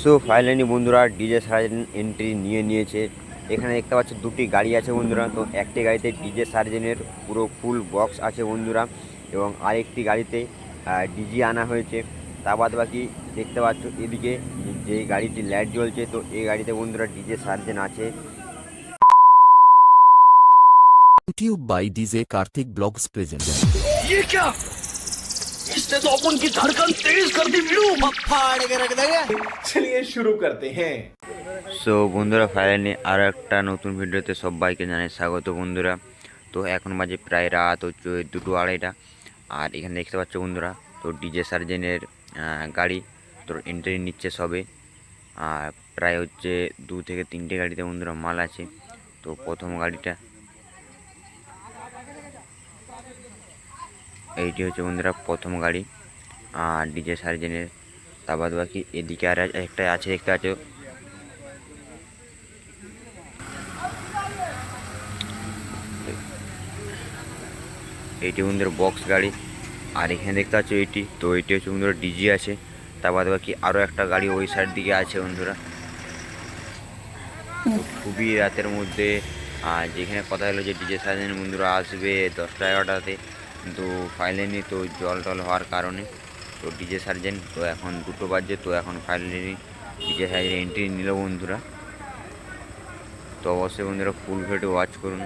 So finally বন্ধুরা DJ surgeon entry নিয়ে নিয়েছে। এখানে দেখতে পাচ্ছি দুটি গাড়ি আছে বন্ধুরা। তো একটি গাড়িতে ডিজে সার্জেনের পুরো ফুল বক্স আছে বন্ধুরা, এবং আরেকটি গাড়িতে ডিজি আনা হয়েছে। তা বাদ বাকি দেখতে পাচ্ছ এদিকে যে গাড়িটি লাইট জ্বলছে, তো এই গাড়িতে বন্ধুরা ডিজে সার্জেন আছে। YouTube by DJ Karthik Vlogs present। ये क्या? इसने तो अपन की धड़कन तेज कर दी वीरू। फाड़ के रख देंगे। चलिए शुरू करते हैं। সো বন্ধুরা ফাইনালি আরও একটা নতুন ভিডিওতে সবাইকে জানাই স্বাগত বন্ধুরা। তো এখন বাজে প্রায় রাত হচ্ছে 2-2:30। আর এখানে দেখতে পাচ্ছ বন্ধুরা, তো ডিজে সার্জেনের গাড়ি তো এন্ট্রি নিচ্ছে সবে। আর প্রায় হচ্ছে 2 থেকে 3টে গাড়িতে বন্ধুরা মাল আছে। তো প্রথম গাড়িটা এইটি হচ্ছে বন্ধুরা প্রথম গাড়ি আর ডিজে সার্জেনের। তা বাদ বাকি এদিকে আর একটা আছে, দেখতে পাচ্ছ এইটি বন্ধুরা বক্স গাড়ি। আর এখানে দেখতে পাচ্ছ এইটি, তো এইটি হচ্ছে বন্ধুরা ডিজি আছে। তা বাদ বাকি আরও একটা গাড়ি ওই সাইড দিকে আছে বন্ধুরা। তো খুবই রাতের মধ্যে যেখানে কথা হলো যে ডিজে সার্জেনের বন্ধুরা আসবে 10টা-11টাতে, কিন্তু ফাইনালি তো জল টল হওয়ার কারণে তো ডিজে সার্জেন্ট তো এখন 2টো বাজছে। তো এখন ফাইনালি ডিজে সার্জেন্ট এন্ট্রি নিল বন্ধুরা। তো অবশ্যই বন্ধুরা ফুল ভিডিও ওয়াচ করুন।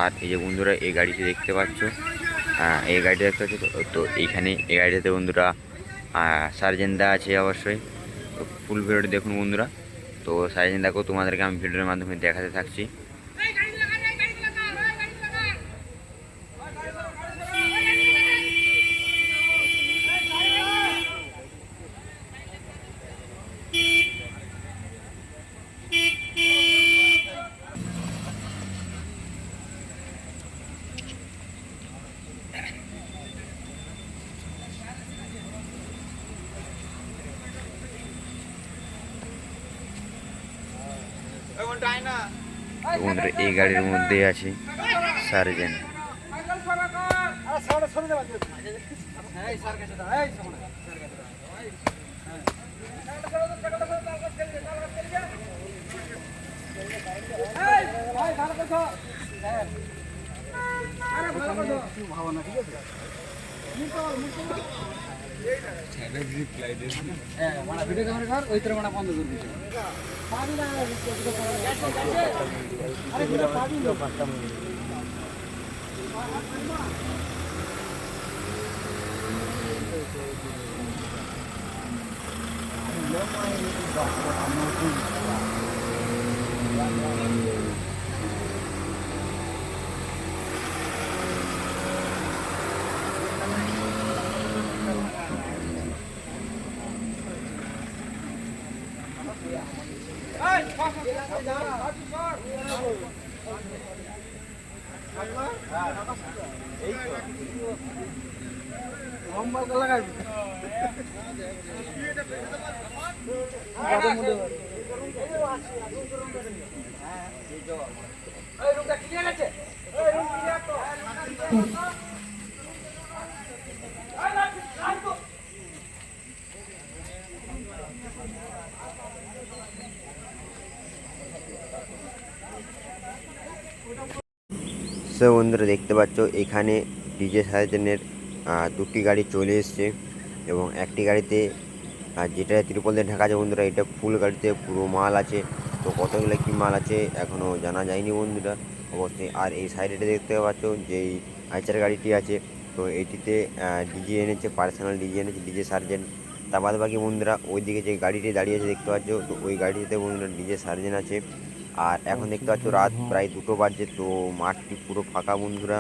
আর এই যে বন্ধুরা এই গাড়িটি দেখতে পাচ্ছ, এই গাড়িটা দেখতে পাচ্ছ। তো এইখানে এই গাড়িটাতে বন্ধুরা সার্জেন্টদা আছে অবশ্যই। তো ফুল ভিডিওটি দেখুন বন্ধুরা। তো সার্জেন্টদাকেও তোমাদেরকে আমি ভিডিওর মাধ্যমে দেখাতে থাকছি। তো বন্ধুরা এই গাড়ির মধ্যে আছে সার্জেন্ট। ভিডিও ক্যামেরা কর ওই তোর মানে বন্ধ করে দিছে পাবি না আরে ভিডিও পাবি না পাঁচটা মিনিট সো বন্ধুরা দেখতে পাচ্ছ এখানে ডিজে সার্জেনের 2টি গাড়ি চলে এসছে, এবং একটি গাড়িতে যেটা ত্রিপল দিয়ে ঢাকা আছে বন্ধুরা, এটা ফুল গাড়িতে পুরো মাল আছে। তো কতগুলো কী মাল আছে এখনও জানা যায়নি বন্ধুরা অবশ্যই। আর এই সাইডে দেখতে পাচ্ছ যেই আইচার গাড়িটি আছে, তো এইটিতে ডিজে এনেছে, পার্সোনাল ডিজে এনেছে ডিজে সার্জেন্ট। তা বাদ বাকি বন্ধুরা ওইদিকে যে গাড়িটি দাঁড়িয়ে আছে দেখতে পাচ্ছ, তো ওই গাড়িটিতে বন্ধুরা ডিজে সার্জেন্ট আছে। আর এখন দেখতে পাচ্ছ রাত প্রায় 2টো বাজছে, তো মাঠটি পুরো ফাঁকা বন্ধুরা।